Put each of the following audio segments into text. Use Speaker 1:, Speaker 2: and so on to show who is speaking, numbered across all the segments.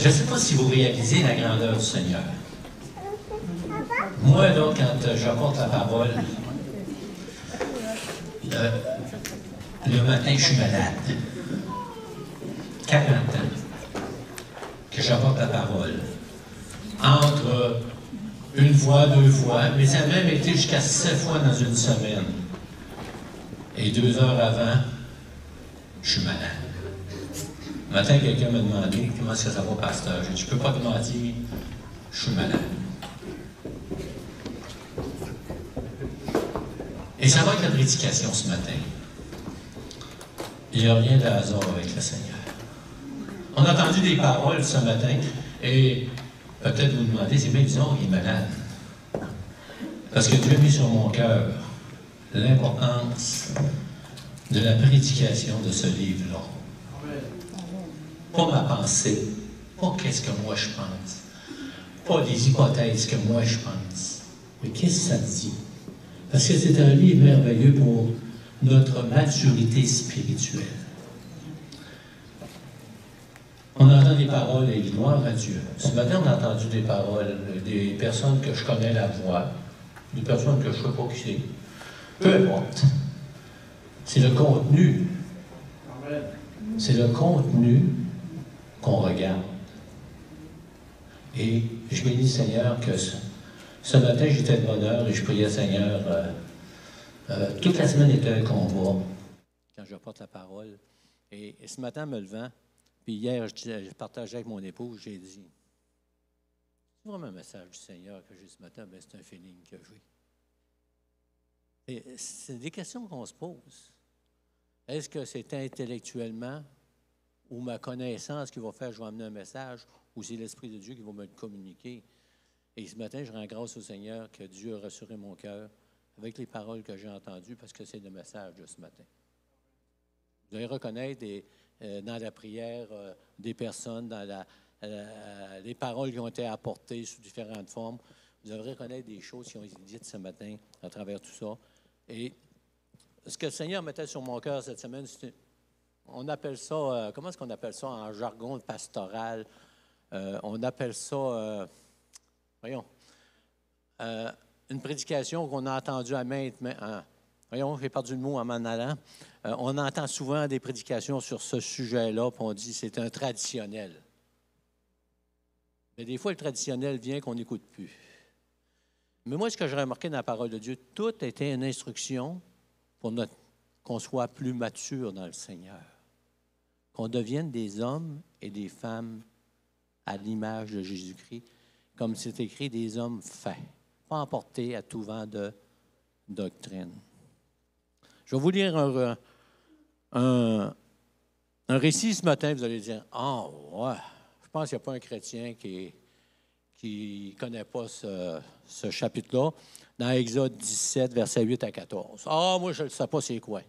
Speaker 1: Je ne sais pas si vous réalisez la grandeur du Seigneur. Moi, là, quand j'apporte la parole, le matin, je suis malade. 40 ans que j'apporte la parole. Entre une fois, 2 fois, mais ça a même été jusqu'à 7 fois dans une semaine. Et 2 heures avant, je suis malade. Un matin, quelqu'un m'a demandé « Comment est-ce que ça va, pasteur? » J'ai dit « Je ne peux pas te mentir, je suis malade. » Et ça va être la prédication ce matin. Il n'y a rien de hasard avec le Seigneur. On a entendu des paroles ce matin, et peut-être vous demandez, c'est bien bizarre, il est malade. Parce que Dieu a mis sur mon cœur l'importance de la prédication de ce livre-là. Pas ma pensée, pas qu'est-ce que moi je pense, pas des hypothèses que moi je pense, mais qu'est-ce que ça dit? Parce que c'est un livre merveilleux pour notre maturité spirituelle. On entend des paroles et gloire à Dieu. Ce matin, on a entendu des paroles, des personnes que je connais la voix, des personnes que je ne sais pas qui c'est. Peu importe. C'est le contenu. C'est le contenu qu'on regarde. Et je bénis le Seigneur que ce matin, j'étais de bonne heure et je priais le Seigneur. Toute la semaine était un combat. Quand je porte la parole. Et ce matin, me levant, puis hier, je partageais avec mon épouse, j'ai dit, c'est vraiment un message du Seigneur que j'ai ce matin, bien, c'est un feeling que j'ai. Et c'est des questions qu'on se pose. Est-ce que c'est intellectuellement ou ma connaissance qui va faire que je vais amener un message, ou c'est l'Esprit de Dieu qui va me le communiquer? Et ce matin, je rends grâce au Seigneur que Dieu a rassuré mon cœur avec les paroles que j'ai entendues, parce que c'est le message de ce matin. Vous allez reconnaître dans la prière des personnes, dans les paroles qui ont été apportées sous différentes formes. Vous devrez reconnaître des choses qui ont été dites ce matin à travers tout ça. Et ce que le Seigneur mettait sur mon cœur cette semaine, on appelle ça, comment est-ce qu'on appelle ça en jargon pastoral? On appelle ça, une prédication qu'on a entendue à maintes mains. Voyons, j'ai perdu le mot en m'en allant. On entend souvent des prédications sur ce sujet-là, puis on dit que c'est un traditionnel. Mais des fois, le traditionnel vient qu'on n'écoute plus. Mais moi, ce que j'ai remarqué dans la parole de Dieu, tout était une instruction pour qu'on soit plus mature dans le Seigneur. Qu'on devienne des hommes et des femmes à l'image de Jésus-Christ, comme c'est écrit, des hommes faits, pas emportés à tout vent de doctrine. Je vais vous lire un récit ce matin. Vous allez dire, « Ah, ouais, je pense qu'il n'y a pas un chrétien qui ne connaît pas ce chapitre-là. » Dans Exode 17, versets 8 à 14. « Ah, moi, je ne sais pas c'est quoi. »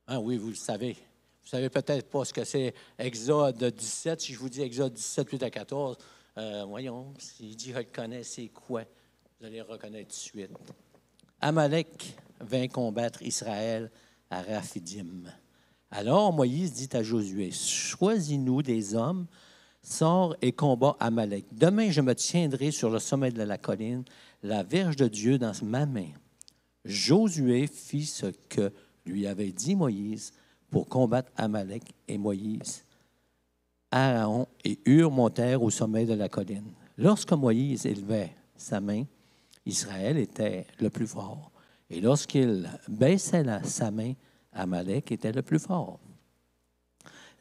Speaker 1: Ah oui, vous le savez. Vous ne savez peut-être pas ce que c'est Exode 17. Si je vous dis Exode 17, 8 à 14, voyons, s'il dit « Je le connais, c'est quoi? » Vous allez le reconnaître tout de suite. Amalek vint combattre Israël à Raphidim. Alors Moïse dit à Josué, « Choisis-nous des hommes, sors et combat Amalek. Demain, je me tiendrai sur le sommet de la colline, la verge de Dieu dans ma main. » Josué fit ce que lui avait dit Moïse pour combattre Amalek, et Moïse, Aaron et Hur montèrent au sommet de la colline. Lorsque Moïse élevait sa main, Israël était le plus fort. Et lorsqu'il baissait sa main, Amalek était le plus fort.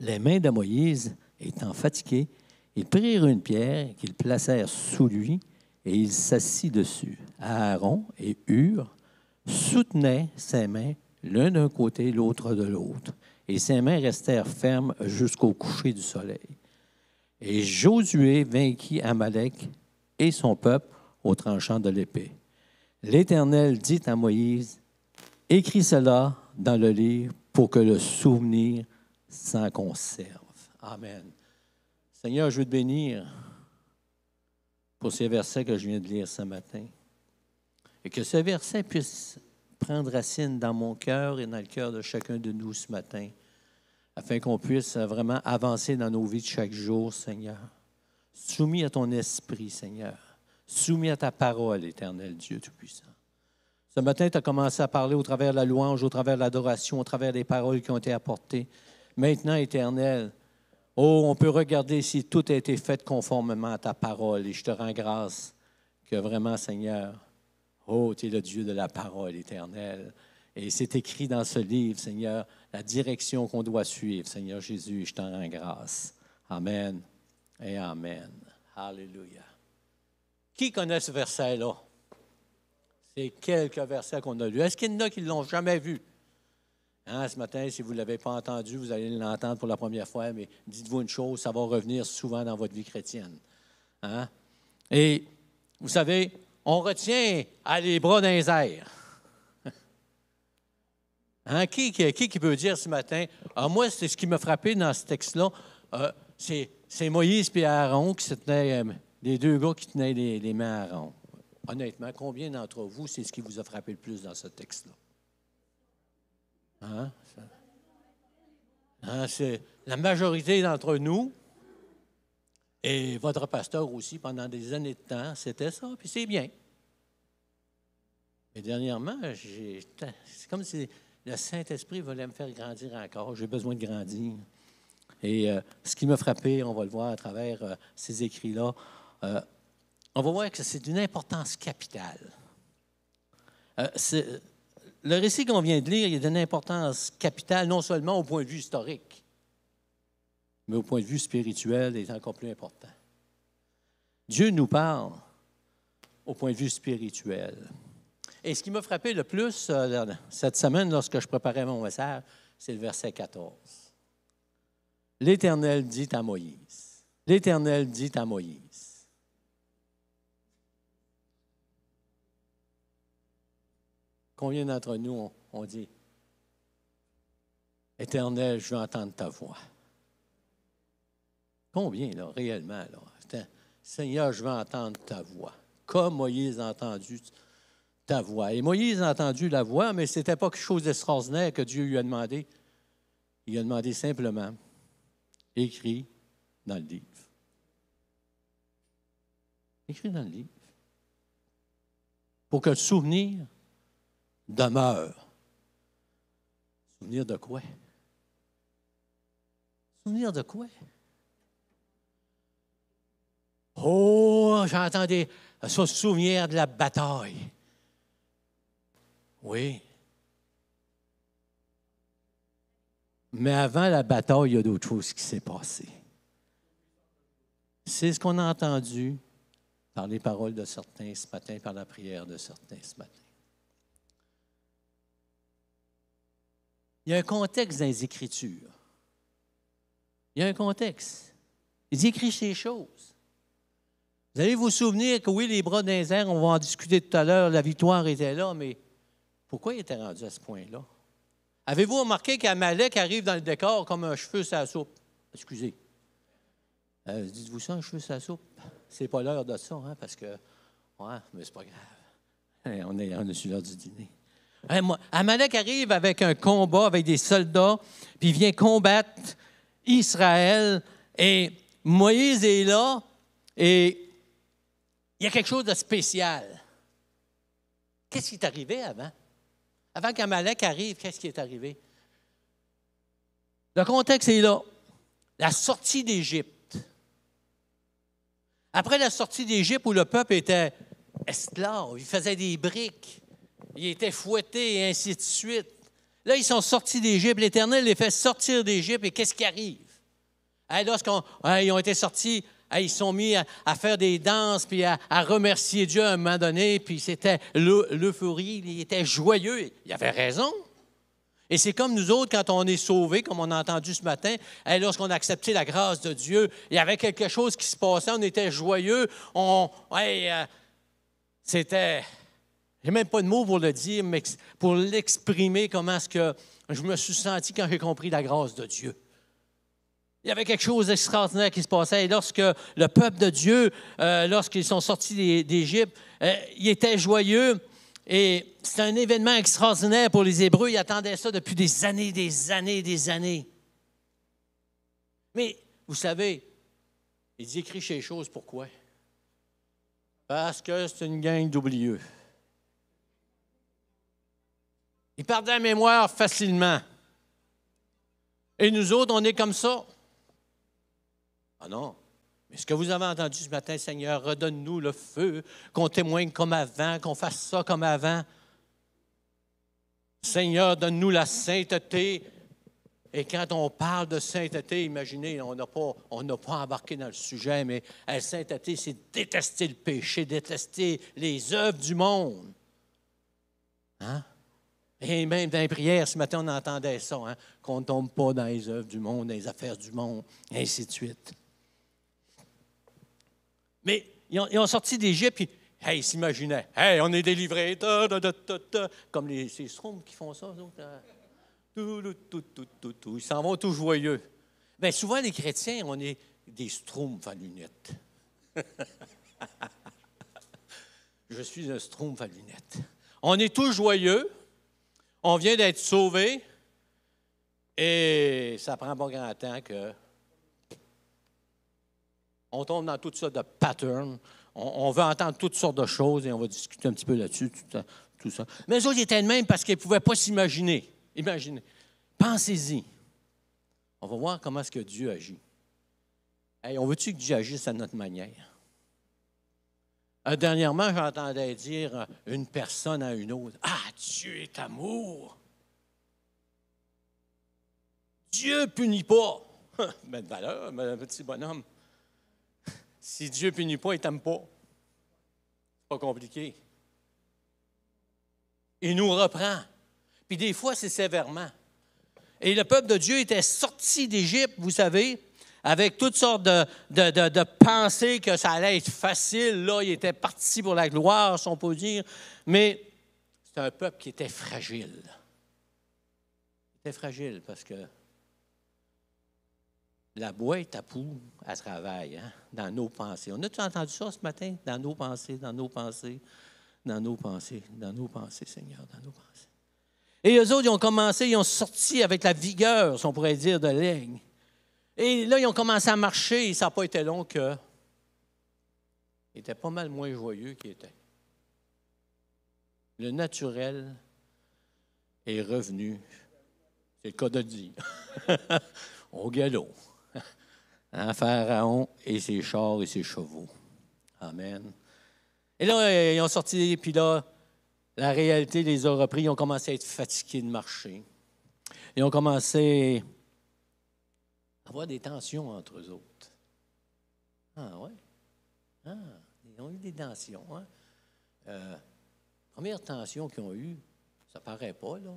Speaker 1: Les mains de Moïse étant fatiguées, ils prirent une pierre qu'ils placèrent sous lui et il s'assit dessus. Aaron et Hur soutenaient ses mains l'un d'un côté, l'autre de l'autre. Et ses mains restèrent fermes jusqu'au coucher du soleil. Et Josué vainquit Amalek et son peuple au tranchant de l'épée. L'Éternel dit à Moïse, « Écris cela dans le livre pour que le souvenir s'en conserve. » Amen. Seigneur, je veux te bénir pour ces versets que je viens de lire ce matin. Et que ce verset puisse prendre racine dans mon cœur et dans le cœur de chacun de nous ce matin, afin qu'on puisse vraiment avancer dans nos vies de chaque jour, Seigneur. soumis à ton esprit, Seigneur, soumis à ta parole, Éternel Dieu Tout-Puissant. Ce matin, tu as commencé à parler au travers de la louange, au travers de l'adoration, au travers des paroles qui ont été apportées. Maintenant, Éternel, oh, on peut regarder si tout a été fait conformément à ta parole et je te rends grâce que vraiment, Seigneur, oh, tu es le Dieu de la parole éternelle. Et c'est écrit dans ce livre, Seigneur, la direction qu'on doit suivre, Seigneur Jésus, et je t'en rends grâce. Amen et amen. Alléluia. Qui connaît ce verset-là? C'est quelques versets qu'on a lus. Est-ce qu'il y en a qui ne l'ont jamais vu? Hein, ce matin, si vous ne l'avez pas entendu, vous allez l'entendre pour la première fois, mais dites-vous une chose, ça va revenir souvent dans votre vie chrétienne. Hein? Et vous savez, on retient à les bras dans les airs. Hein? Qui peut dire ce matin, moi, c'est ce qui m'a frappé dans ce texte-là, c'est Moïse et Aaron qui se tenaient, les deux gars qui tenaient les mains à Aaron. Honnêtement, combien d'entre vous, c'est ce qui vous a frappé le plus dans ce texte-là? Hein? C'est la majorité d'entre nous, et votre pasteur aussi, pendant des années de temps, c'était ça, puis c'est bien. Mais dernièrement, c'est comme si le Saint-Esprit voulait me faire grandir encore. J'ai besoin de grandir. Et ce qui m'a frappé, on va le voir à travers ces écrits-là, on va voir que c'est d'une importance capitale. Le récit qu'on vient de lire, il est d'une importance capitale, non seulement au point de vue historique, mais au point de vue spirituel, il est encore plus important. Dieu nous parle au point de vue spirituel. Et ce qui m'a frappé le plus cette semaine, lorsque je préparais mon message, c'est le verset 14. L'Éternel dit à Moïse. L'Éternel dit à Moïse. Combien d'entre nous on dit, Éternel, je veux entendre ta voix. Combien, là, réellement, là? Seigneur, je veux entendre ta voix. Comme Moïse a entendu ta voix. Et Moïse a entendu la voix, mais ce n'était pas quelque chose d'extraordinaire que Dieu lui a demandé. Il a demandé simplement, écrit dans le livre. Écrit dans le livre. Pour que le souvenir demeure. Souvenir de quoi? Souvenir de quoi? Oh, j'entendais se souvenir de la bataille. Oui. Mais avant la bataille, il y a d'autres choses qui s'est passées. C'est ce qu'on a entendu par les paroles de certains ce matin, par la prière de certains ce matin. Il y a un contexte dans les Écritures. Il y a un contexte. Il écrit ces choses. Vous allez vous souvenir que oui, les bras dans les airs, on va en discuter tout à l'heure, la victoire était là, mais pourquoi il était rendu à ce point-là? Avez-vous remarqué qu'Amalek arrive dans le décor comme un cheveu sur la soupe? Excusez. Dites-vous ça, un cheveu sur la soupe? C'est pas l'heure de ça, hein, parce que... Ouais, mais c'est pas grave. On est sur l'heure du dîner. Amalek arrive avec un combat, avec des soldats, puis il vient combattre Israël. Et Moïse est là, et il y a quelque chose de spécial. Qu'est-ce qui est arrivé avant? Avant qu'Amalek arrive, qu'est-ce qui est arrivé? Le contexte est là. La sortie d'Égypte. Après la sortie d'Égypte, où le peuple était esclave, il faisait des briques, il était fouetté et ainsi de suite. Là, ils sont sortis d'Égypte. L'Éternel les fait sortir d'Égypte et qu'est-ce qui arrive? Lorsqu'ils ont été sortis, ils se sont mis à faire des danses puis à remercier Dieu à un moment donné, puis c'était l'euphorie, il était joyeux. Il avait raison. Et c'est comme nous autres, quand on est sauvés, comme on a entendu ce matin, lorsqu'on a accepté la grâce de Dieu, il y avait quelque chose qui se passait, on était joyeux, c'était... J'ai même pas de mots pour le dire, mais pour l'exprimer, comment est-ce que je me suis senti quand j'ai compris la grâce de Dieu. Il y avait quelque chose d'extraordinaire qui se passait. Et lorsque le peuple de Dieu, lorsqu'ils sont sortis d'Égypte, il était joyeux. Et c'était un événement extraordinaire pour les Hébreux. Ils attendaient ça depuis des années, des années, des années. Mais, vous savez, Il dit, écris ces choses, pourquoi? Parce que c'est une gang d'oublieux. Ils perdent la mémoire facilement. Et nous autres, on est comme ça. Ah non. Mais ce que vous avez entendu ce matin, Seigneur, redonne-nous le feu, qu'on témoigne comme avant, qu'on fasse ça comme avant. Seigneur, donne-nous la sainteté. Et quand on parle de sainteté, imaginez, on n'a pas embarqué dans le sujet, mais la sainteté, c'est détester le péché, détester les œuvres du monde. Hein? Et même dans les prières, ce matin, on entendait ça, hein? Qu'on ne tombe pas dans les œuvres du monde, dans les affaires du monde, et ainsi de suite. Mais ils ont sorti d'Égypte, puis hey, ils s'imaginaient, hey, on est délivrés, comme ces Schtroumpfs qui font ça, eux autres. Ils s'en vont tout joyeux. Bien, souvent, les chrétiens, on est des Schtroumpfs à lunettes. Je suis un Schtroumpf à lunettes. On est tous joyeux. On vient d'être sauvés. Et ça prend pas grand temps que on tombe dans toutes sortes de patterns. On veut entendre toutes sortes de choses et on va discuter un petit peu là-dessus, tout ça. Mais eux autres, ils étaient de même parce qu'ils ne pouvaient pas s'imaginer. Imaginez. Pensez-y. On va voir comment est-ce que Dieu agit. Hey, on veut-tu que Dieu agisse à notre manière? Dernièrement, j'entendais dire une personne à une autre, « Ah, Dieu est amour! Dieu ne punit pas! » Ben de valeur, mon petit bonhomme. Si Dieu ne punit pas, il ne t'aime pas. C'est pas compliqué. Il nous reprend. Puis des fois, c'est sévèrement. Et le peuple de Dieu était sorti d'Égypte, vous savez, avec toutes sortes de pensées que ça allait être facile. Là, il était parti pour la gloire, si on peut dire. Mais c'est un peuple qui était fragile. Il était fragile parce que la boîte à poux, elle travaille, hein, dans nos pensées. On a-tu entendu ça ce matin? Dans nos pensées, dans nos pensées, dans nos pensées, dans nos pensées, Seigneur, dans nos pensées. Et eux autres, ils ont commencé, ils ont sorti avec la vigueur, si on pourrait dire, de l'aigle. Et là, ils ont commencé à marcher et ça n'a pas été long que ils étaient pas mal moins joyeux qu'ils étaient. Le naturel est revenu, c'est le cas de dire, au galop. Hein, Pharaon et ses chars et ses chevaux. Amen. Et là, ils ont sorti, puis là, la réalité les a repris. Ils ont commencé à être fatigués de marcher. Ils ont commencé à avoir des tensions entre eux autres. Ah, ouais? Ah, ils ont eu des tensions. Hein? Première tension qu'ils ont eue, ça ne paraît pas, là,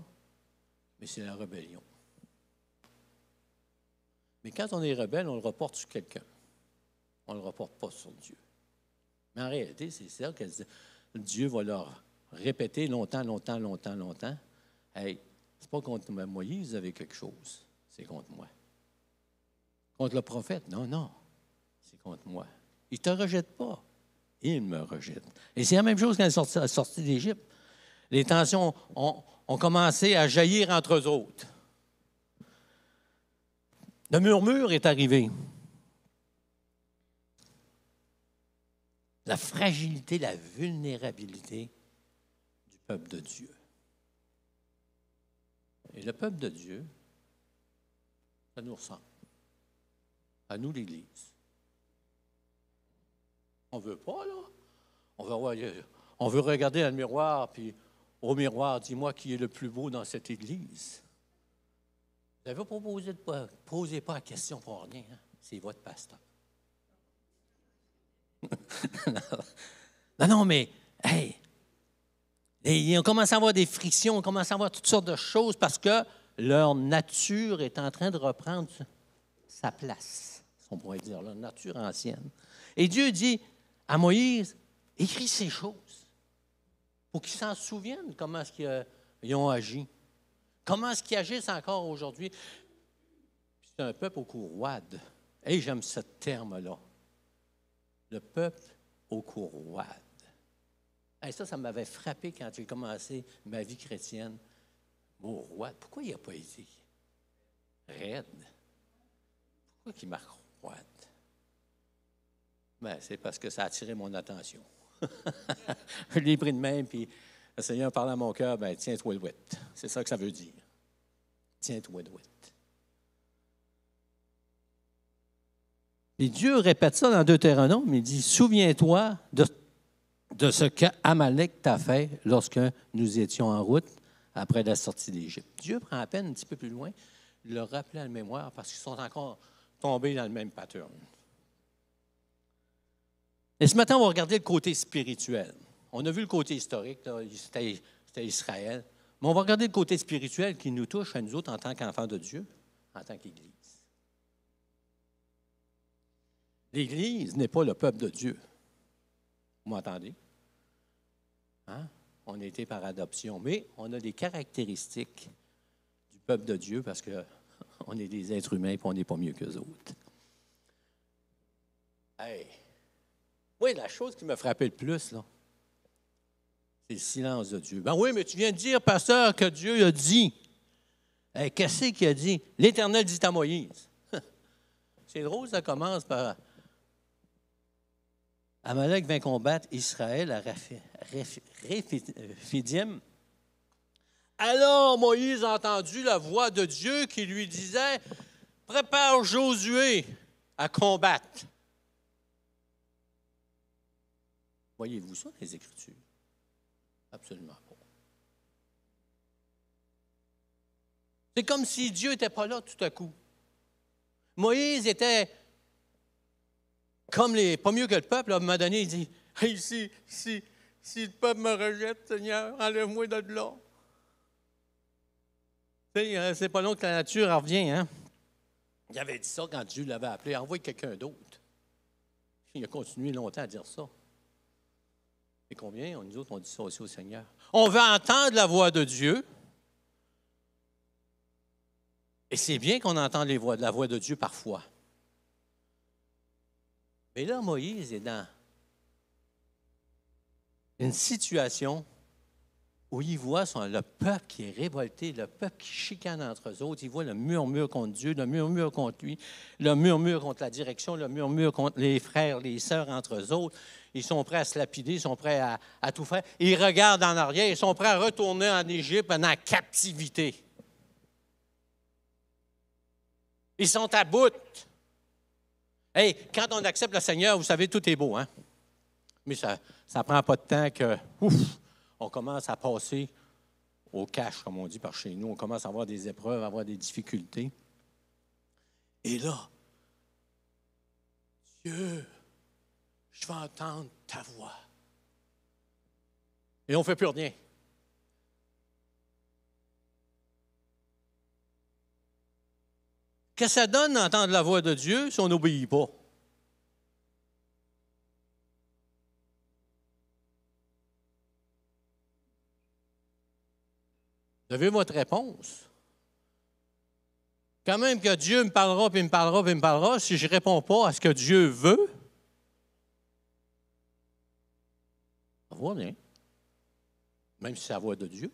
Speaker 1: mais c'est la rébellion. Mais quand on est rebelle, on le reporte sur quelqu'un. On ne le reporte pas sur Dieu. Mais en réalité, c'est ça que Dieu va leur répéter longtemps. Hey, c'est pas contre Moïse, vous avez quelque chose. C'est contre moi. Contre le prophète, non. C'est contre moi. Il ne te rejette pas. Il me rejette. Et c'est la même chose quand ils sont sortis d'Égypte. Les tensions ont commencé à jaillir entre eux autres. Le murmure est arrivé. La fragilité, la vulnérabilité du peuple de Dieu. Et le peuple de Dieu, ça nous ressemble. À nous, l'Église. On ne veut pas, là. On veut regarder dans le miroir, puis au miroir, dis-moi qui est le plus beau dans cette Église. Vous n'avez pas posez pas la question pour rien. Hein? C'est votre pasteur. non, mais, hey, ils ont commencé à avoir des frictions, ils ont commencé à avoir toutes sortes de choses parce que leur nature est en train de reprendre sa place, si on pourrait dire, leur nature ancienne. Et Dieu dit à Moïse, écris ces choses pour qu'ils s'en souviennent comment est-ce qu'ils ont agi. Comment est-ce qu'ils agissent encore aujourd'hui? C'est un peuple au cou roide. Et j'aime ce terme-là. Le peuple au cou roide. Et ça m'avait frappé quand j'ai commencé ma vie chrétienne. Mot roide. Pourquoi il n'a pas été raide? Pourquoi il marque roide? Ben, c'est parce que ça a attiré mon attention. Je l'ai pris de même, puis le Seigneur parle à mon cœur, ben tiens-toi douette. C'est ça que ça veut dire. Tiens-toi douette. Et Dieu répète ça dans Deutéronome, il dit, souviens-toi de ce qu'Amalek t'a fait lorsque nous étions en route après la sortie d'Égypte. Dieu prend à peine un petit peu plus loin de le rappeler à la mémoire parce qu'ils sont encore tombés dans le même pattern. Et ce matin, on va regarder le côté spirituel. On a vu le côté historique, c'était Israël, mais on va regarder le côté spirituel qui nous touche à nous autres en tant qu'enfants de Dieu, en tant qu'Église. L'Église n'est pas le peuple de Dieu. Vous m'entendez? Hein? On a été par adoption, mais on a des caractéristiques du peuple de Dieu parce qu'on est des êtres humains et on n'est pas mieux qu'eux autres. Hey! Oui, la chose qui me frappait le plus, là, c'est le silence de Dieu. Ben oui, mais tu viens de dire, pasteur, que Dieu a dit. Hey, qu'est-ce qu'il a dit? L'Éternel dit à Moïse. C'est drôle, ça commence par Amalek vint combattre Israël à Réphidim. Alors Moïse a entendu la voix de Dieu qui lui disait, « Prépare Josué à combattre. » Voyez-vous ça dans les Écritures? Absolument pas. C'est comme si Dieu n'était pas là tout à coup. Moïse était comme pas mieux que le peuple. À un moment donné, il dit, « Hey, si le peuple me rejette, Seigneur, enlève-moi de là. » Tu sais, c'est pas long que la nature en revient, hein? Il avait dit ça quand Dieu l'avait appelé, « Envoie quelqu'un d'autre. » Il a continué longtemps à dire ça. Et combien, nous autres, on dit ça aussi au Seigneur? On veut entendre la voix de Dieu. Et c'est bien qu'on entende la voix de Dieu parfois. Mais là, Moïse est dans une situation où il voit le peuple qui est révolté, le peuple qui chicane entre eux autres. Il voit le murmure contre Dieu, le murmure contre lui, le murmure contre la direction, le murmure contre les frères, les sœurs entre eux autres. Ils sont prêts à se lapider, ils sont prêts à tout faire. Ils regardent en arrière, ils sont prêts à retourner en Égypte en captivité. Ils sont à bout. Hey, quand on accepte le Seigneur, vous savez, tout est beau, hein? Mais ça ne prend pas de temps que, on commence à passer au cash, comme on dit par chez nous. On commence à avoir des épreuves, à avoir des difficultés. Et là, Dieu, je vais entendre ta voix. Et on ne fait plus rien. Qu'est-ce que ça donne d'entendre la voix de Dieu si on n'obéit pas? Vous avez votre réponse. Quand même que Dieu me parlera, puis me parlera, puis me parlera, si je ne réponds pas à ce que Dieu veut, ça va bien. Même si c'est la voix de Dieu.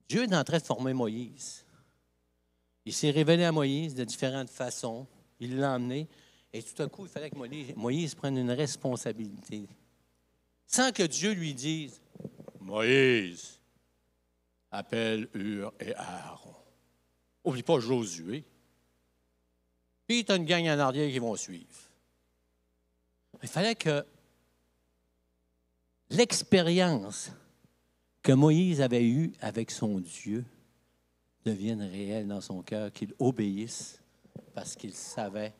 Speaker 1: Dieu est en train de former Moïse. Il s'est révélé à Moïse de différentes façons. Il l'a emmené. Et tout à coup, il fallait que Moïse prenne une responsabilité. Sans que Dieu lui dise, « Moïse, appelle Hur et Aaron. » Oublie pas Josué. Puis tu as une gang en arrière qui vont suivre. Il fallait que l'expérience que Moïse avait eue avec son Dieu devienne réelle dans son cœur, qu'il obéisse parce qu'il savait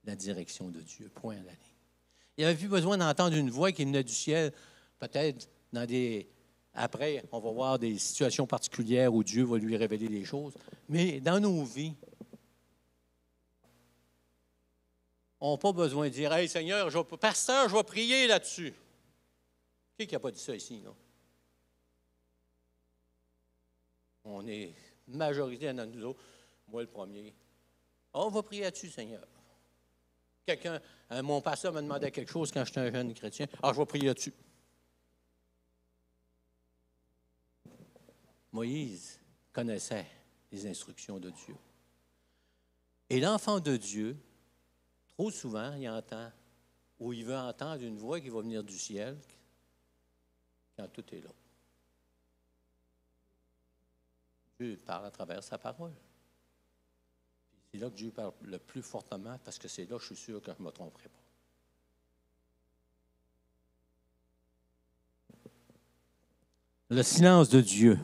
Speaker 1: la direction de Dieu. Point à la ligne. Il avait plus besoin d'entendre une voix qui venait du ciel, peut-être dans des... Après, on va voir des situations particulières où Dieu va lui révéler des choses. Mais dans nos vies, on n'a pas besoin de dire « Hey Seigneur, pasteur, je vais prier là-dessus. » Qui n'a pas dit ça ici, non? On est majorité dans nous autres, moi le premier. On va prier là-dessus, Seigneur. Mon pasteur m'a demandé quelque chose quand j'étais un jeune chrétien. Je vais prier là-dessus. Moïse connaissait les instructions de Dieu. Et l'enfant de Dieu, trop souvent, il entend, ou il veut entendre une voix qui va venir du ciel quand tout est là. Dieu parle à travers sa parole. C'est là que Dieu parle le plus fortement, parce que c'est là que je suis sûr que je ne me tromperai pas. Le silence de Dieu.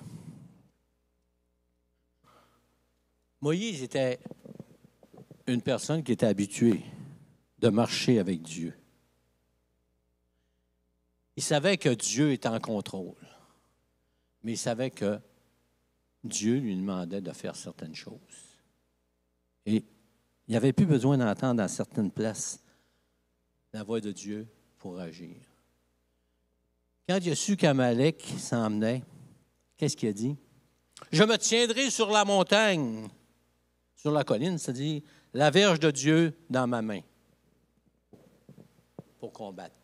Speaker 1: Moïse était une personne qui était habituée de marcher avec Dieu. Il savait que Dieu était en contrôle, mais il savait que Dieu lui demandait de faire certaines choses. Et il n'avait plus besoin d'entendre à certaines places la voix de Dieu pour agir. Quand il a su qu'Amalek s'en venait, qu'est-ce qu'il a dit? « Je me tiendrai sur la montagne, sur la colline, c'est-à-dire la verge de Dieu dans ma main, pour combattre. »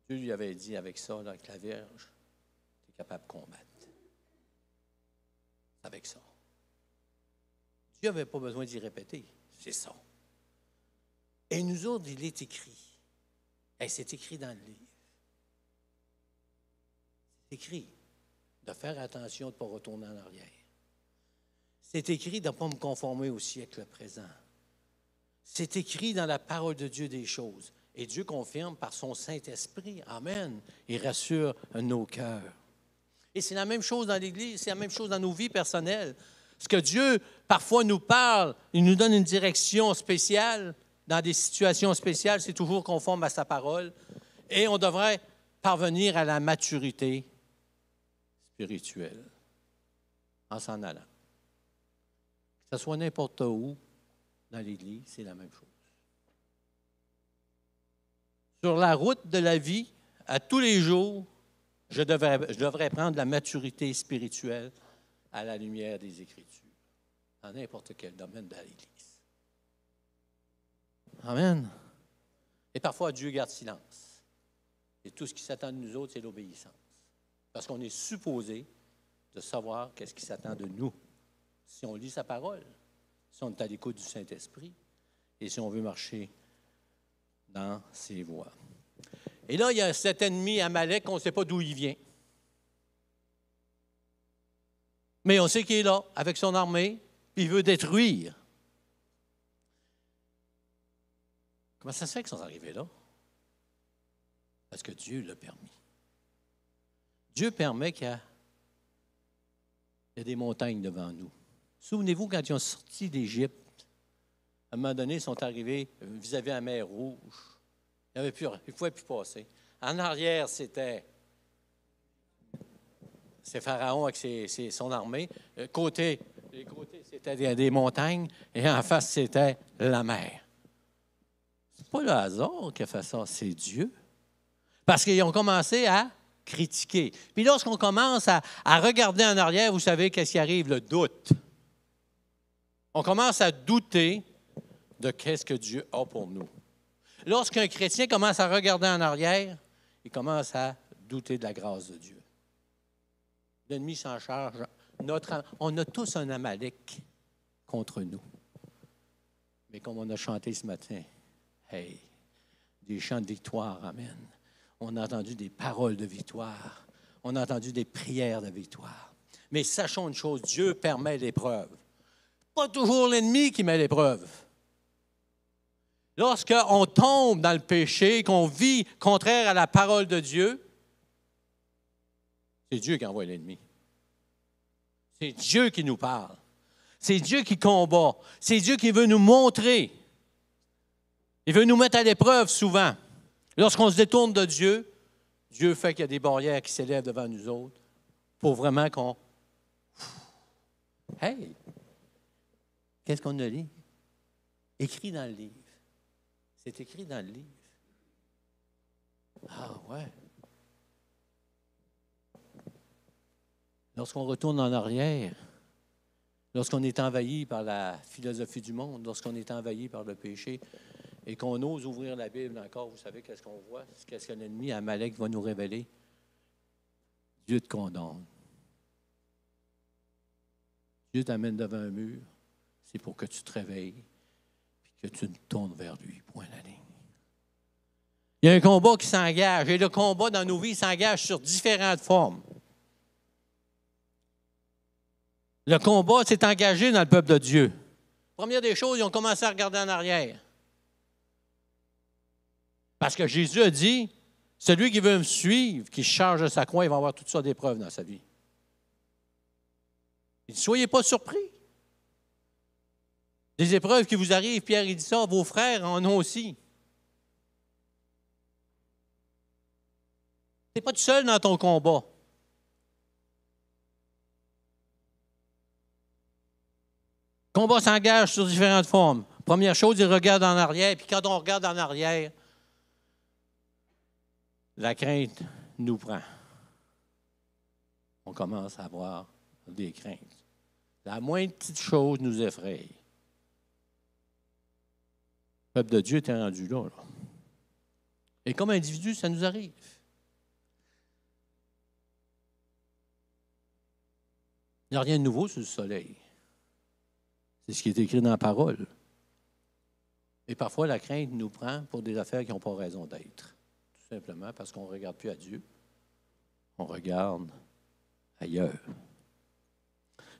Speaker 1: Dieu lui avait dit avec ça, là, avec la verge, tu es capable de combattre. Avec ça. Dieu n'avait pas besoin d'y répéter. C'est ça. Et nous autres, il est écrit. Et c'est écrit dans le livre. C'est écrit de faire attention de ne pas retourner en arrière. C'est écrit de ne pas me conformer au siècle présent. C'est écrit dans la parole de Dieu des choses. Et Dieu confirme par son Saint-Esprit. Amen. Il rassure nos cœurs. Et c'est la même chose dans l'Église, c'est la même chose dans nos vies personnelles. Ce que Dieu, parfois, nous parle, il nous donne une direction spéciale, dans des situations spéciales, c'est toujours conforme à sa parole. Et on devrait parvenir à la maturité spirituelle en s'en allant. Que ce soit n'importe où dans l'Église, c'est la même chose. Sur la route de la vie, à tous les jours, je devrais prendre la maturité spirituelle à la lumière des Écritures, dans n'importe quel domaine de l'Église. Amen. Et parfois, Dieu garde silence. Et tout ce qui s'attend de nous autres, c'est l'obéissance. Parce qu'on est supposé de savoir qu'est-ce qui s'attend de nous. Si on lit sa parole, si on est à l'écoute du Saint-Esprit, et si on veut marcher dans ses voies. Et là, il y a cet ennemi Amalek, on ne sait pas d'où il vient. Mais on sait qu'il est là, avec son armée, puis il veut détruire. Comment ça se fait qu'ils sont arrivés là? Parce que Dieu l'a permis. Dieu permet qu'il y a des montagnes devant nous. Souvenez-vous, quand ils ont sorti d'Égypte, à un moment donné, ils sont arrivés vis-à-vis la mer Rouge. Il ne pouvait plus passer. En arrière, c'est Pharaon avec son armée. Les côtés, c'était des montagnes. Et en face, c'était la mer. C'est pas le hasard qui a fait ça, c'est Dieu. Parce qu'ils ont commencé à critiquer. Puis lorsqu'on commence à regarder en arrière, vous savez qu'est-ce qui arrive? Le doute. On commence à douter de qu'est-ce que Dieu a pour nous. Lorsqu'un chrétien commence à regarder en arrière, il commence à douter de la grâce de Dieu. L'ennemi s'en charge. On a tous un Amalek contre nous. Mais comme on a chanté ce matin, hey, des chants de victoire, amen. On a entendu des paroles de victoire. On a entendu des prières de victoire. Mais sachons une chose, Dieu permet l'épreuve. Pas toujours l'ennemi qui met l'épreuve. Lorsqu'on tombe dans le péché, qu'on vit contraire à la parole de Dieu, c'est Dieu qui envoie l'ennemi. C'est Dieu qui nous parle. C'est Dieu qui combat. C'est Dieu qui veut nous montrer. Il veut nous mettre à l'épreuve souvent. Lorsqu'on se détourne de Dieu, Dieu fait qu'il y a des barrières qui s'élèvent devant nous autres pour vraiment qu'on... Hey! Qu'est-ce qu'on a lu? Écrit dans le livre. C'est écrit dans le livre. Ah ouais. Lorsqu'on retourne en arrière, lorsqu'on est envahi par la philosophie du monde, lorsqu'on est envahi par le péché et qu'on ose ouvrir la Bible encore, vous savez qu'est-ce qu'on voit? Qu'est-ce que l'ennemi, Amalek, va nous révéler? Dieu te condamne. Dieu t'amène devant un mur. c'est pour que tu te réveilles et que tu te tournes vers lui. Point la ligne. Il y a un combat qui s'engage, et le combat dans nos vies s'engage sur différentes formes. Le combat s'est engagé dans le peuple de Dieu. Première des choses, ils ont commencé à regarder en arrière. Parce que Jésus a dit, celui qui veut me suivre, qui charge de sa croix, il va avoir toutes sortes d'épreuves dans sa vie. Il dit, soyez pas surpris. Des épreuves qui vous arrivent, Pierre, il dit ça, vos frères en ont aussi. Tu n'es pas tout seul dans ton combat. Le combat s'engage sur différentes formes. Première chose, il regarde en arrière, puis quand on regarde en arrière, la crainte nous prend. On commence à avoir des craintes. La moindre petite chose nous effraie. Le peuple de Dieu était rendu là. Et comme individu, ça nous arrive. Il n'y a rien de nouveau sur le soleil. C'est ce qui est écrit dans la parole. Et parfois, la crainte nous prend pour des affaires qui n'ont pas raison d'être. Tout simplement parce qu'on ne regarde plus à Dieu. On regarde ailleurs.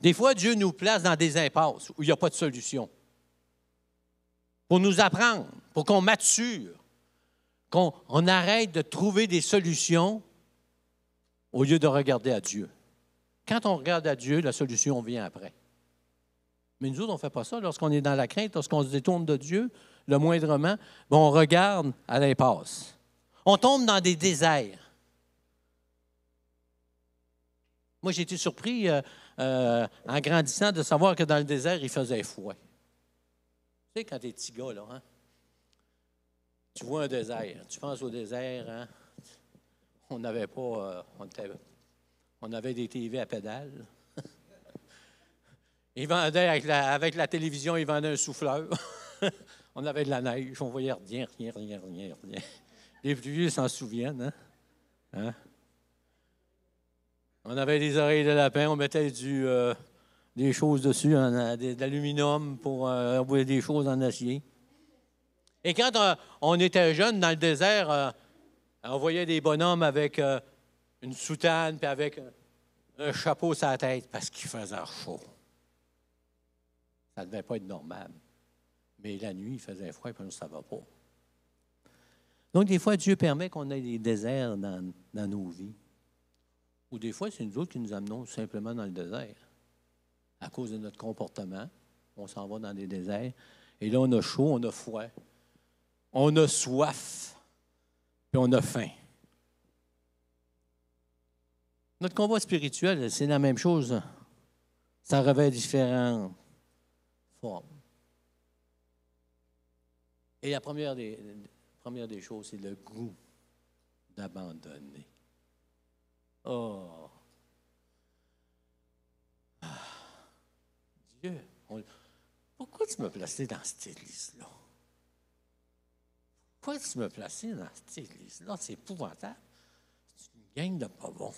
Speaker 1: Des fois, Dieu nous place dans des impasses où il n'y a pas de solution. Pour nous apprendre, pour qu'on mature, qu'on arrête de trouver des solutions au lieu de regarder à Dieu. Quand on regarde à Dieu, la solution vient après. Mais nous autres, on ne fait pas ça. Lorsqu'on est dans la crainte, lorsqu'on se détourne de Dieu, le moindrement, on regarde à l'impasse. On tombe dans des déserts. Moi, j'ai été surpris en grandissant de savoir que dans le désert, il faisait froid. Tu sais, quand tu es petit gars, là, hein? Tu vois un désert. Tu penses au désert, hein? On n'avait pas... on avait des TV à pédales. Ils vendaient avec la télévision, ils vendaient un souffleur. On avait de la neige, on voyait rien. Les plus vieux s'en souviennent, hein? On avait des oreilles de lapin, on mettait des choses dessus, d'aluminium pour envoyer des choses en acier. Et quand on était jeunes dans le désert, on voyait des bonhommes avec une soutane puis avec un chapeau sur la tête parce qu'il faisait chaud. Ça ne devait pas être normal. Mais la nuit, il faisait froid et on ne savait pas. Donc, des fois, Dieu permet qu'on ait des déserts dans nos vies. Ou des fois, c'est nous autres qui nous amenons simplement dans le désert. À cause de notre comportement, on s'en va dans des déserts. Et là, on a chaud, on a froid. On a soif. Puis on a faim. Notre combat spirituel, c'est la même chose. Ça revêt différentes formes. Et la première des choses, c'est le goût d'abandonner. Oh! Dieu, pourquoi tu m'as placé dans cette église-là? Pourquoi tu m'as placé dans cette église-là? C'est épouvantable. C'est une gang de pas bons.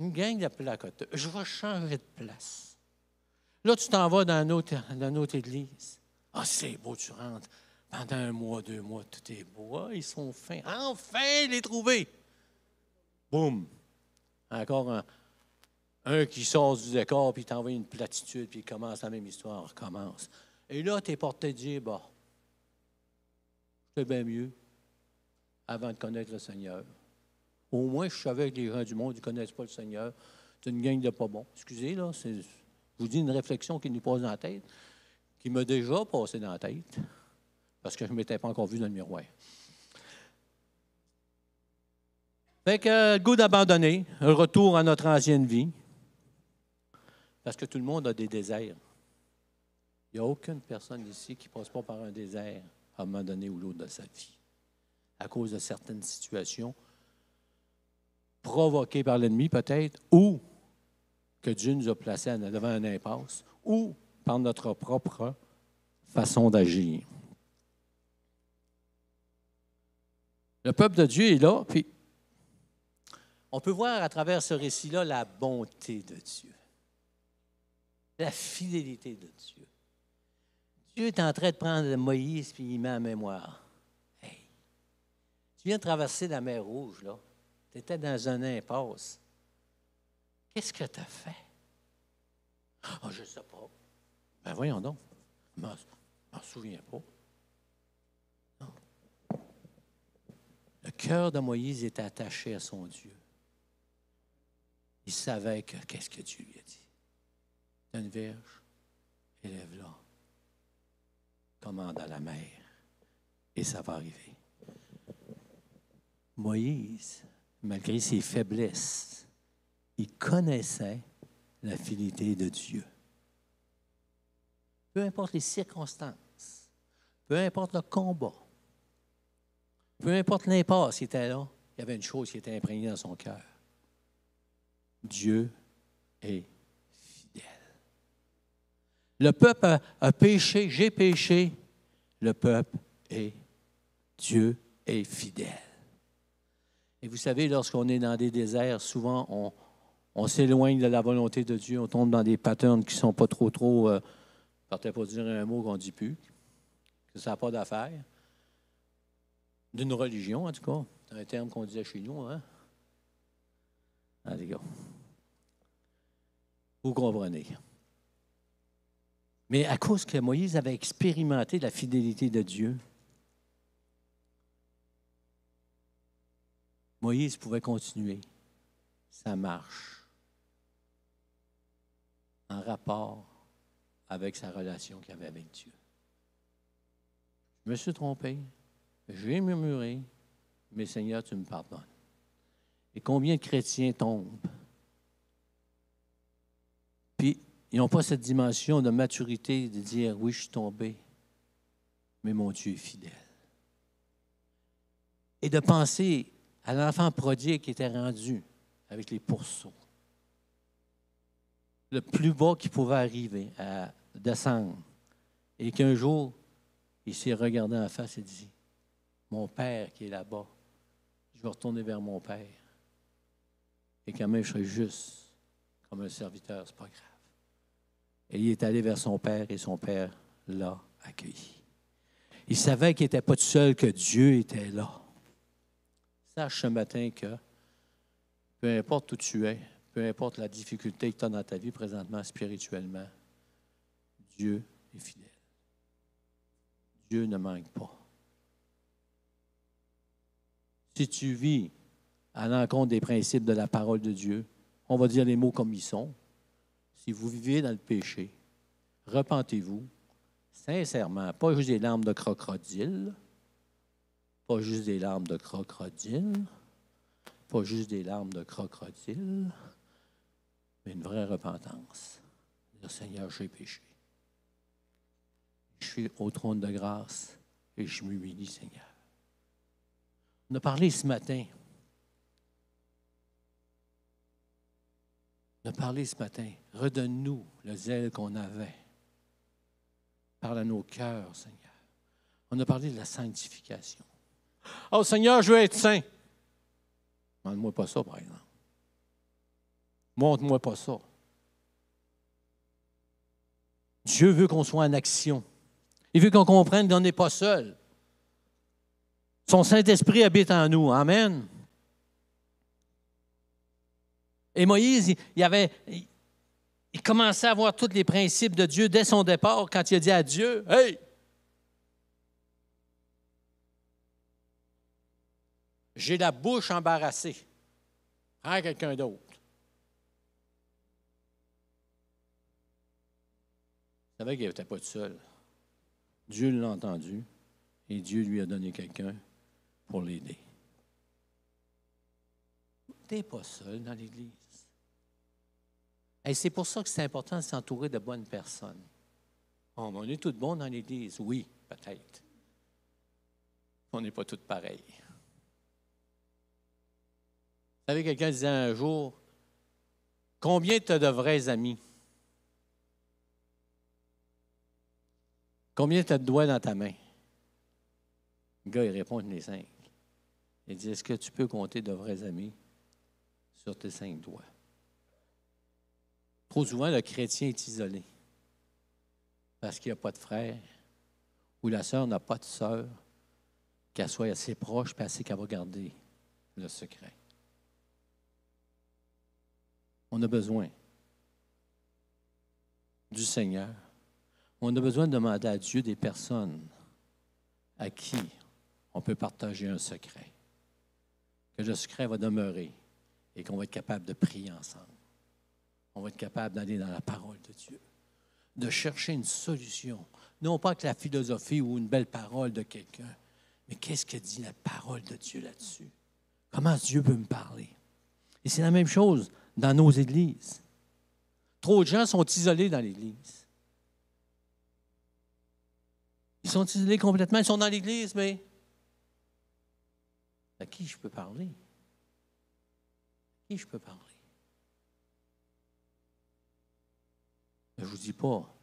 Speaker 1: Une gang de placoteux. Je vais changer de place. Là, tu t'en vas dans une autre église. Ah, c'est beau, tu rentres. Pendant 1 mois, 2 mois, tout est beau. Ah, ils sont fins. Enfin, les trouver. Boum! Encore un qui sort du décor, puis il t'envoie une platitude, puis il commence la même histoire, on recommence. Et là, tu es porté de dire, bah, c'est bien mieux avant de connaître le Seigneur. Au moins, je savais que les gens du monde ne connaissent pas le Seigneur. C'est une gang de pas bons. Excusez, là, je vous dis une réflexion qui nous passe dans la tête, qui m'a déjà passé dans la tête, parce que je ne m'étais pas encore vu dans le miroir. Fait que le goût d'abandonner, un retour à notre ancienne vie, parce que tout le monde a des déserts. Il n'y a aucune personne ici qui ne passe pas par un désert à un moment donné ou l'autre de sa vie, à cause de certaines situations provoquées par l'ennemi peut-être, ou que Dieu nous a placés devant un impasse, ou par notre propre façon d'agir. Le peuple de Dieu est là, puis on peut voir à travers ce récit-là la bonté de Dieu. La fidélité de Dieu. Dieu est en train de prendre Moïse et il met en mémoire. Hey, tu viens de traverser la mer Rouge, là. Tu étais dans un impasse. Qu'est-ce que tu as fait? Ah, je ne sais pas. Ben voyons donc. Je ne m'en souviens pas. Non. Le cœur de Moïse était attaché à son Dieu. Il savait qu'est-ce que Dieu lui a dit. T'as une verge, élève-la. Commande à la mer. Et ça va arriver. Moïse, malgré ses faiblesses, il connaissait la fidélité de Dieu. Peu importe les circonstances, peu importe le combat, peu importe l'impasse qui était là, il y avait une chose qui était imprégnée dans son cœur. Dieu est fidèle. Le peuple a péché, j'ai péché. Le peuple est, Dieu est fidèle. Et vous savez, lorsqu'on est dans des déserts, souvent on s'éloigne de la volonté de Dieu, on tombe dans des patterns qui ne sont pas trop, partez pas dire un mot qu'on ne dit plus, que ça n'a pas d'affaire. D'une religion, en tout cas. C'est un terme qu'on disait chez nous, hein? Allez, gars. Vous comprenez. Mais à cause que Moïse avait expérimenté la fidélité de Dieu, Moïse pouvait continuer sa marche en rapport avec sa relation qu'il avait avec Dieu. Je me suis trompé, j'ai murmuré, mais Seigneur, tu me pardonnes. Et combien de chrétiens tombent? Puis, ils n'ont pas cette dimension de maturité de dire, oui, je suis tombé, mais mon Dieu est fidèle. Et de penser à l'enfant prodigue qui était rendu avec les pourceaux. Le plus bas qui pouvait arriver à descendre. Et qu'un jour, il s'est regardé en face et dit, mon Père qui est là-bas, je vais retourner vers mon Père. Et quand même, je serai juste comme un serviteur, c'est pas grave. Et il est allé vers son Père et son Père l'a accueilli. Il savait qu'il n'était pas tout seul, que Dieu était là. Sache ce matin que peu importe où tu es, peu importe la difficulté que tu as dans ta vie présentement, spirituellement, Dieu est fidèle. Dieu ne manque pas. Si tu vis à l'encontre des principes de la parole de Dieu, on va dire les mots comme ils sont. Si vous vivez dans le péché, repentez-vous sincèrement, pas juste des larmes de crocodile, pas juste des larmes de crocodile, pas juste des larmes de crocodile, mais une vraie repentance. Dire, Seigneur, j'ai péché. Je suis au trône de grâce et je m'humilie, Seigneur. On a parlé ce matin. Redonne-nous le zèle qu'on avait. Parle à nos cœurs, Seigneur. On a parlé de la sanctification. Oh, Seigneur, je veux être saint. Montre-moi pas ça, par exemple. Montre-moi pas ça. Dieu veut qu'on soit en action. Il veut qu'on comprenne qu'on n'est pas seul. Son Saint-Esprit habite en nous. Amen. Et Moïse, il commençait à voir tous les principes de Dieu dès son départ quand il a dit à Dieu, « Hey! J'ai la bouche embarrassée. Prends quelqu'un d'autre. » Il savait qu'il n'était pas tout seul. Dieu l'a entendu et Dieu lui a donné quelqu'un pour l'aider. Tu n'es pas seul dans l'Église. Et c'est pour ça que c'est important de s'entourer de bonnes personnes. Oh, on est tous bons dans l'Église. Oui, peut-être. On n'est pas tous pareils. Vous savez, quelqu'un disait un jour, « Combien tu as de vrais amis? Combien tu as de doigts dans ta main? » Le gars, il répond, « les 5. » Il dit, « Est-ce que tu peux compter de vrais amis sur tes 5 doigts? » Trop souvent, le chrétien est isolé parce qu'il n'y a pas de frère ou la sœur n'a pas de sœur, qu'elle soit assez proche et assez qu'elle va garder le secret. On a besoin du Seigneur. On a besoin de demander à Dieu des personnes à qui on peut partager un secret. Que le secret va demeurer et qu'on va être capable de prier ensemble. On va être capable d'aller dans la parole de Dieu, de chercher une solution. Non pas que la philosophie ou une belle parole de quelqu'un, mais qu'est-ce que dit la parole de Dieu là-dessus? Comment Dieu peut me parler? Et c'est la même chose dans nos églises. Trop de gens sont isolés dans l'Église. Ils sont isolés complètement. Ils sont dans l'Église, mais à qui je peux parler? À qui je peux parler? Je ne vous dis pas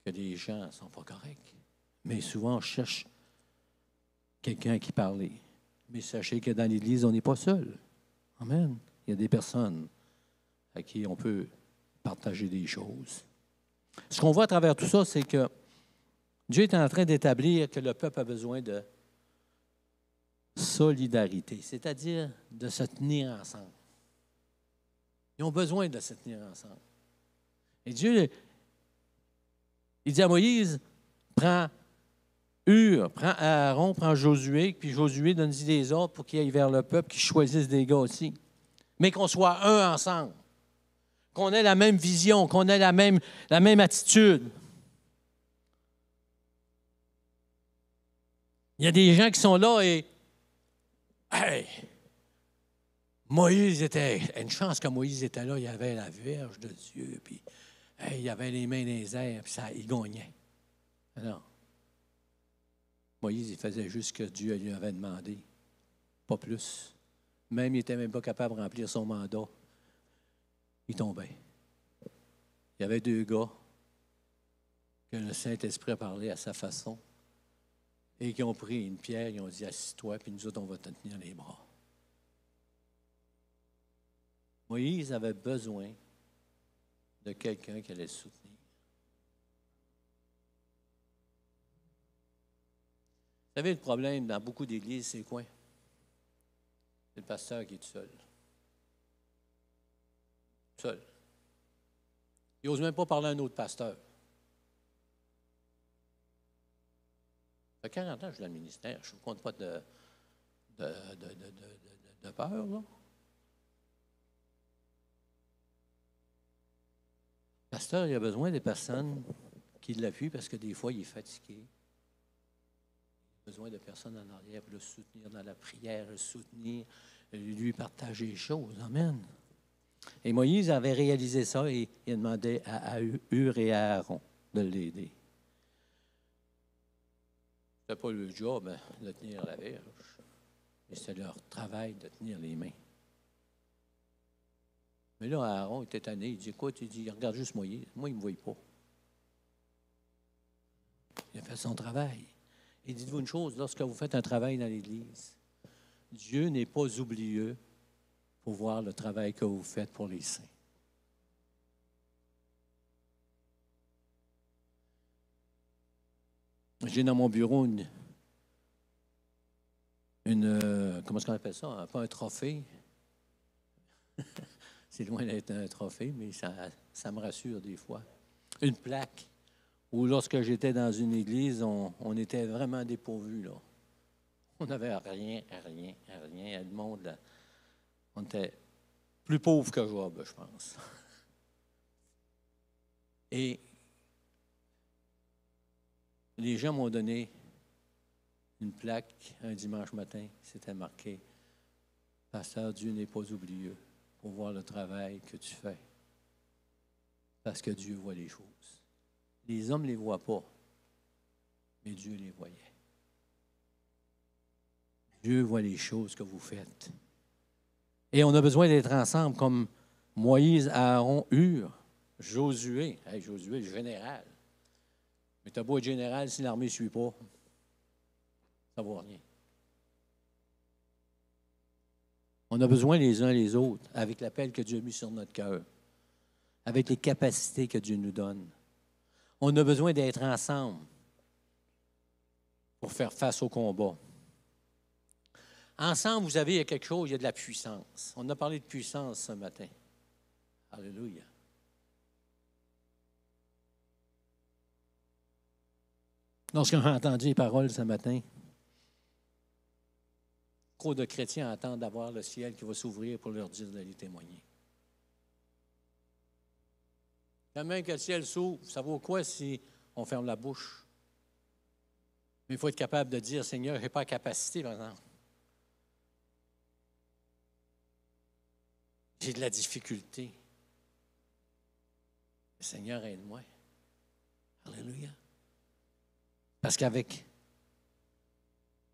Speaker 1: que les gens ne sont pas corrects, mais souvent on cherche quelqu'un à qui parler. Mais sachez que dans l'Église, on n'est pas seul. Amen. Il y a des personnes à qui on peut partager des choses. Ce qu'on voit à travers tout ça, c'est que Dieu est en train d'établir que le peuple a besoin de solidarité, c'est-à-dire de se tenir ensemble. Ils ont besoin de se tenir ensemble. Et Dieu, il dit à Moïse, prends Hur, prends Aaron, prends Josué, puis Josué donne-y des ordres pour qu'ils aillent vers le peuple, qu'ils choisissent des gars aussi. Mais qu'on soit un ensemble, qu'on ait la même vision, qu'on ait la même attitude. Il y a des gens qui sont là et hey, Moïse était, une chance que Moïse était là, il avait la verge de Dieu, puis hey, il avait les mains dans les airs, puis ça, il gagnait. Non. Moïse, il faisait juste ce que Dieu lui avait demandé, pas plus. Même, il n'était même pas capable de remplir son mandat. Il tombait. Il y avait deux gars que le Saint-Esprit a parlé à sa façon et qui ont pris une pierre, ils ont dit « Assis-toi, puis nous autres, on va te tenir les bras. » Moïse avait besoin de quelqu'un qui allait le soutenir. Vous savez, le problème dans beaucoup d'églises, c'est quoi? C'est le pasteur qui est tout seul. Seul. Il n'ose même pas parler à un autre pasteur. Ça fait 40 ans que je suis dans le ministère. Je ne compte pas de peur, là. Le pasteur, il a besoin des personnes qui l'appuient parce que des fois, il est fatigué. Il a besoin de personnes en arrière pour le soutenir dans la prière, le soutenir, lui partager les choses. Amen. Et Moïse avait réalisé ça et il a demandé à Hur et à Aaron de l'aider. Ce n'était pas le job de tenir la verge, mais c'était leur travail de tenir les mains. Mais là, Aaron était tanné. Il dit, écoute, il dit, regarde juste Moïse. Moi, il ne me voit pas. Il a fait son travail. Et dites-vous une chose, lorsque vous faites un travail dans l'Église, Dieu n'est pas oublieux pour voir le travail que vous faites pour les saints. J'ai dans mon bureau comment est-ce qu'on appelle ça? Pas un trophée. C'est loin d'être un trophée, mais ça me rassure des fois. Une plaque où lorsque j'étais dans une église, on était vraiment dépourvus, là. On n'avait rien. Le monde, là, on était plus pauvres que Job, je pense. Et les gens m'ont donné une plaque un dimanche matin. C'était marqué « Pasteur, Dieu n'est pas oublieux pour voir le travail que tu fais. Parce que Dieu voit les choses. Les hommes ne les voient pas, mais Dieu les voyait. Dieu voit les choses que vous faites. Et on a besoin d'être ensemble comme Moïse, Aaron, Hur, Josué. Hey, Josué, le général. Mais tu as beau être général, si l'armée ne suit pas, ça ne vaut rien. On a besoin les uns les autres, avec l'appel que Dieu a mis sur notre cœur, avec les capacités que Dieu nous donne. On a besoin d'être ensemble pour faire face au combat. Ensemble, vous savez, il y a quelque chose, il y a de la puissance. On a parlé de puissance ce matin. Alléluia. Lorsqu'on a entendu les paroles ce matin, trop de chrétiens attendent d'avoir le ciel qui va s'ouvrir pour leur dire d'aller témoigner. Quand même que le ciel s'ouvre, ça vaut quoi si on ferme la bouche? Mais il faut être capable de dire, Seigneur, je n'ai pas la capacité, par exemple. J'ai de la difficulté. Seigneur, aide-moi. Alléluia. Parce qu'avec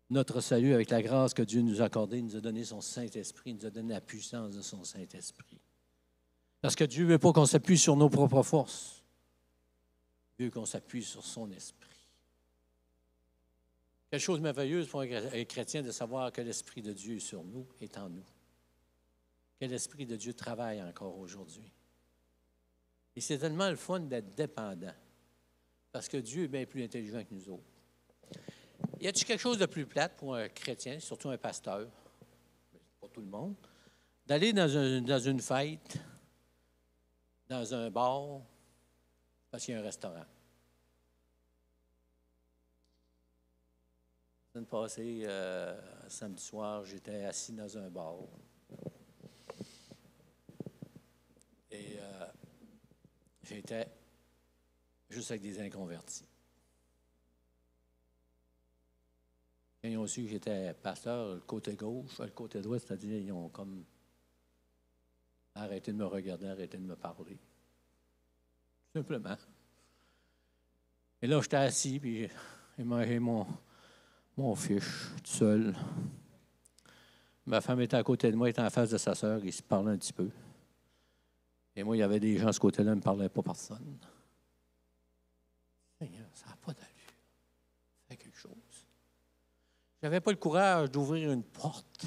Speaker 1: notre salut, avec la grâce que Dieu nous a accordée, il nous a donné son Saint-Esprit, il nous a donné la puissance de son Saint-Esprit. Parce que Dieu ne veut pas qu'on s'appuie sur nos propres forces. Dieu veut qu'on s'appuie sur son esprit. Quelque chose de merveilleuse pour un chrétien de savoir que l'Esprit de Dieu est sur nous, est en nous. Que l'Esprit de Dieu travaille encore aujourd'hui. Et c'est tellement le fun d'être dépendant. Parce que Dieu est bien plus intelligent que nous autres. Y a-t-il quelque chose de plus plate pour un chrétien, surtout un pasteur, pas tout le monde, d'aller dans une fête, dans un bar, parce qu'il y a un restaurant? La semaine passée, samedi soir, j'étais assis dans un bar. Et j'étais juste avec des inconvertis. Quand ils ont su que j'étais pasteur, le côté gauche, le côté droit, c'est-à-dire ils ont comme arrêté de me regarder, arrêté de me parler. Tout simplement. Et là, j'étais assis, puis j'ai mangé mon fiche, tout seul. Ma femme était à côté de moi, elle était en face de sa sœur, ils se parlaient un petit peu. Et moi, il y avait des gens à ce côté-là, ils ne me parlaient pas personne. Seigneur, ça n'a pas d'allure. Fais quelque chose. Je n'avais pas le courage d'ouvrir une porte.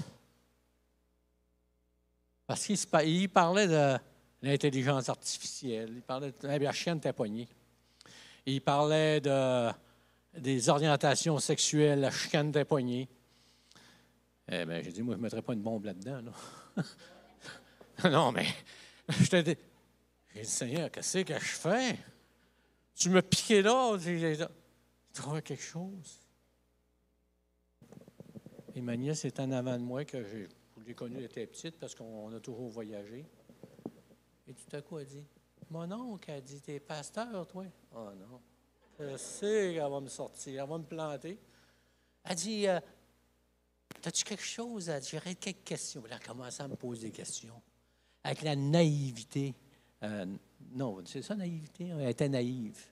Speaker 1: Parce qu'il parlait de l'intelligence artificielle. Il parlait de la chienne était poignée. Il parlait des orientations sexuelles, la chienne était poignée. Eh bien, j'ai dit, moi, je ne mettrais pas une bombe là-dedans. Là. Non, mais j'ai dit, Seigneur, qu'est-ce que je fais? Tu me piquais là, j'ai trouvé quelque chose. Et ma nièce est en avant de moi, que je l'ai connue, elle était petite, parce qu'on a toujours voyagé. Et tout à coup, elle dit, mon oncle a dit, t'es pasteur, toi? Oh non, je sais qu'elle va me sortir, elle va me planter. Elle dit, as-tu quelque chose? Elle dit, j'aurais quelques questions. Elle a commencé à me poser des questions. Avec la naïveté. Non, c'est ça, naïveté? Elle était naïve.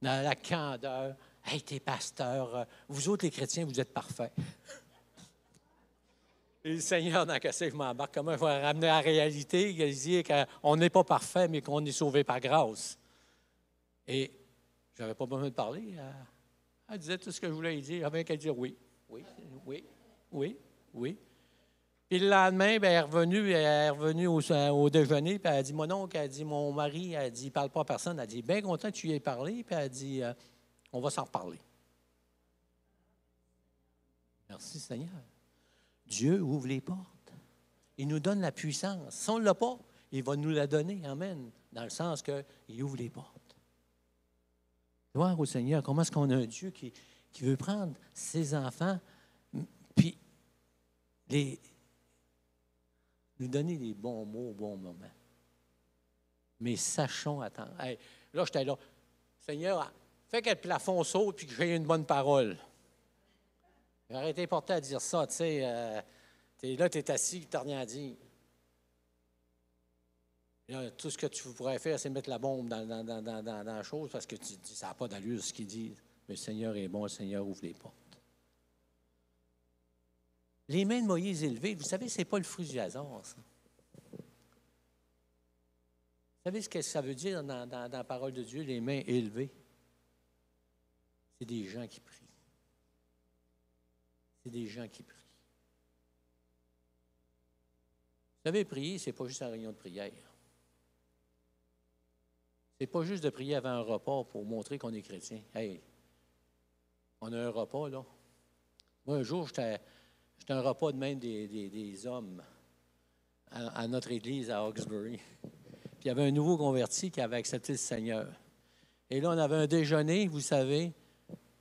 Speaker 1: Dans la candeur. Hey, t'es pasteur. Vous autres, les chrétiens, vous êtes parfaits. Et le Seigneur, dans ce que je m'embarque, comment je vais ramener à la réalité, il dit qu'on n'est pas parfait, mais qu'on est sauvé par grâce. Et je n'avais pas besoin de parler. Elle disait tout ce que je voulais dire. J'avais qu'à dire oui. Oui, oui, oui, oui. Puis le lendemain, bien, elle est revenue au déjeuner, puis elle a dit, mon oncle, elle a dit, mon mari, elle a dit, il ne parle pas à personne. Elle a dit, bien content que tu y aies parlé, puis elle a dit, on va s'en reparler. Merci Seigneur. Dieu ouvre les portes. Il nous donne la puissance. Si on ne l'a pas, il va nous la donner. Amen. Dans le sens qu'il ouvre les portes. Gloire au Seigneur. Comment est-ce qu'on a un Dieu qui veut prendre ses enfants puis nous donner les bons mots au bon moment. Mais sachons attendre. Hey, là, j'étais là. Seigneur, fais que le plafond saute puis que j'ai une bonne parole. J'aurais été porté à dire ça, tu sais. Là, tu es assis, tu n'as rien à dire. Là, tout ce que tu pourrais faire, c'est mettre la bombe dans la chose parce que tu dis, ça n'a pas d'allure ce qu'il dit. Mais le Seigneur est bon, le Seigneur ouvre les portes. Les mains de Moïse élevées, vous savez, ce n'est pas le fruit du hasard, ça. Vous savez ce que ça veut dire dans la parole de Dieu, les mains élevées? C'est des gens qui prient. C'est des gens qui prient. Vous savez, prier, ce n'est pas juste une réunion de prière. C'est pas juste de prier avant un repas pour montrer qu'on est chrétien. Hey, on a un repas, là. Moi, un jour, j'étais à un repas de même des hommes à notre église à Hawkesbury. Puis il y avait un nouveau converti qui avait accepté le Seigneur. Et là, on avait un déjeuner, vous savez.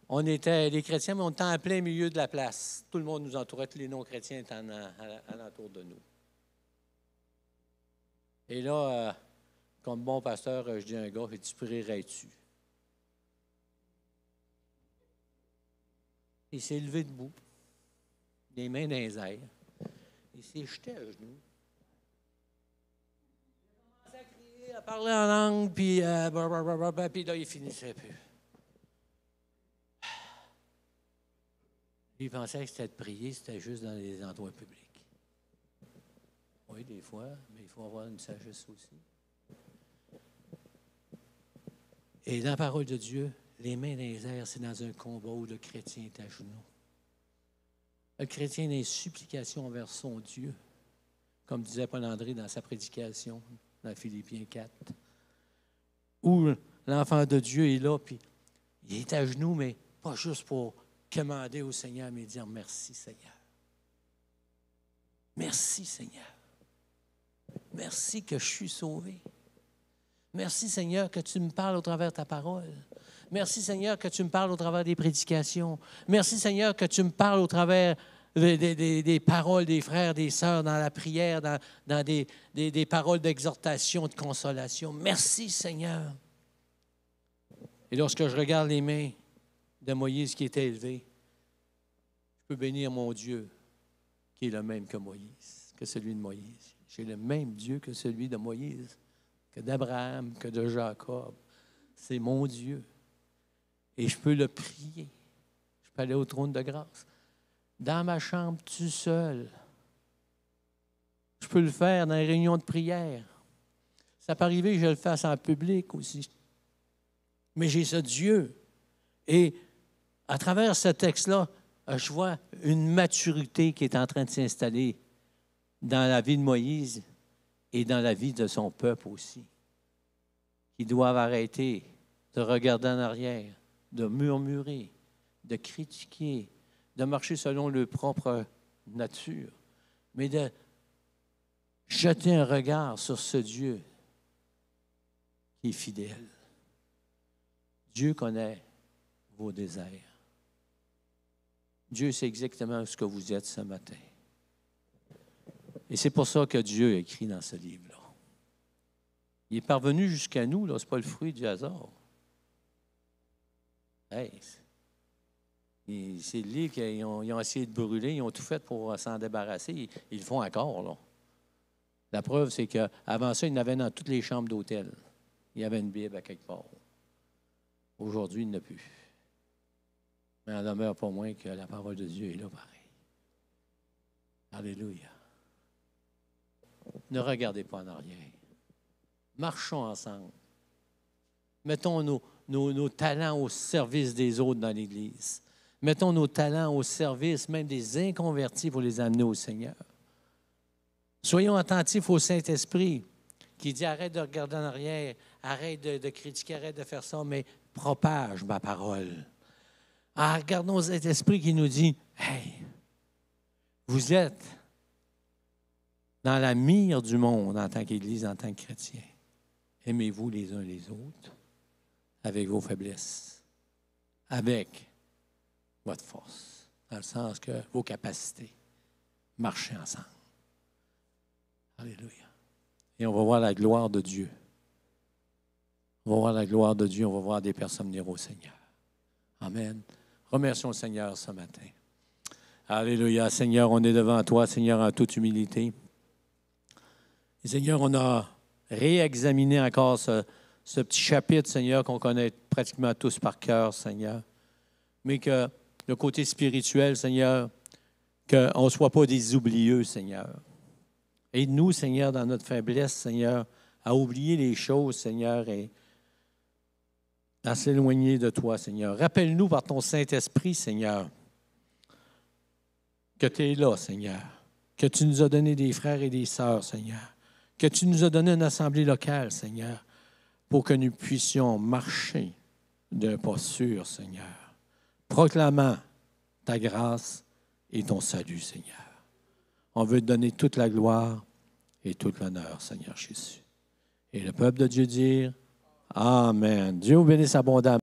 Speaker 1: On était les chrétiens, mais on était en plein milieu de la place. Tout le monde nous entourait, tous les non-chrétiens étaient alentour de nous. Et là, comme bon pasteur, je dis à un gars, tu prierais-tu? Il s'est levé debout, les mains dans les airs. Il s'est jeté à genoux. Il a commencé à crier, à parler en langue, puis là, il finissait plus. Lui, il pensait que c'était de prier, c'était juste dans les endroits publics. Oui, des fois, mais il faut avoir une sagesse aussi. Et dans la parole de Dieu, les mains dans les airs, c'est dans un combat où le chrétien est à genoux. Le chrétien a une supplication envers son Dieu, comme disait Paul-André dans sa prédication, dans Philippiens 4, où l'enfant de Dieu est là, puis il est à genoux, mais pas juste pour commander au Seigneur, mais dire merci, Seigneur. Merci, Seigneur. Merci que je suis sauvé. Merci, Seigneur, que tu me parles au travers de ta parole. Merci, Seigneur, que tu me parles au travers des prédications. Merci, Seigneur, que tu me parles au travers des paroles des frères, des sœurs, dans la prière, dans des paroles d'exhortation, de consolation. Merci, Seigneur. Et lorsque je regarde les mains de Moïse qui était élevé, je peux bénir mon Dieu, qui est le même que Moïse, que celui de Moïse. J'ai le même Dieu que celui de Moïse, que d'Abraham, que de Jacob. C'est mon Dieu. Et je peux le prier. Je peux aller au trône de grâce. Dans ma chambre, tout seul. Je peux le faire dans les réunions de prière. Ça peut arriver que je le fasse en public aussi. Mais j'ai ce Dieu. Et à travers ce texte-là, je vois une maturité qui est en train de s'installer dans la vie de Moïse et dans la vie de son peuple aussi, qui doivent arrêter de regarder en arrière, de murmurer, de critiquer, de marcher selon leur propre nature, mais de jeter un regard sur ce Dieu qui est fidèle. Dieu connaît vos désirs. Dieu sait exactement ce que vous êtes ce matin. Et c'est pour ça que Dieu a écrit dans ce livre-là. Il est parvenu jusqu'à nous, ce n'est pas le fruit du hasard. Hey, c'est le livre qu'ils ont essayé de brûler, ils ont tout fait pour s'en débarrasser. Ils le font encore, là. La preuve, c'est qu'avant ça, il y en avait dans toutes les chambres d'hôtel. Il y avait une Bible à quelque part. Aujourd'hui, il n'y en a plus. Mais il n'en demeure pas moins que la parole de Dieu est là, pareil. Alléluia. Ne regardez pas en arrière. Marchons ensemble. Mettons nos talents au service des autres dans l'Église. Mettons nos talents au service même des inconvertis pour les amener au Seigneur. Soyons attentifs au Saint-Esprit qui dit arrête de regarder en arrière, arrête de critiquer, arrête de faire ça, mais propage ma parole. Regardons au Saint-Esprit qui nous dit hey, vous êtes dans la mire du monde en tant qu'Église, en tant que chrétien. Aimez-vous les uns les autres avec vos faiblesses, avec votre force, dans le sens que vos capacités, marchez ensemble. Alléluia. Et on va voir la gloire de Dieu. On va voir la gloire de Dieu, on va voir des personnes venir au Seigneur. Amen. Remercions le Seigneur ce matin. Alléluia. Seigneur, on est devant toi, Seigneur, en toute humilité. Et Seigneur, on a réexaminé encore ce petit chapitre, Seigneur, qu'on connaît pratiquement tous par cœur, Seigneur. Mais que le côté spirituel, Seigneur, qu'on ne soit pas des oublieux, Seigneur. Aide-nous, Seigneur, dans notre faiblesse, Seigneur, à oublier les choses, Seigneur, et à s'éloigner de toi, Seigneur. Rappelle-nous par ton Saint-Esprit, Seigneur, que tu es là, Seigneur, que tu nous as donné des frères et des sœurs, Seigneur, que tu nous as donné une assemblée locale, Seigneur, pour que nous puissions marcher d'un pas sûr, Seigneur, proclamant ta grâce et ton salut, Seigneur. On veut te donner toute la gloire et tout l'honneur, Seigneur Jésus. Et le peuple de Dieu dire, Amen. Dieu vous bénisse abondamment.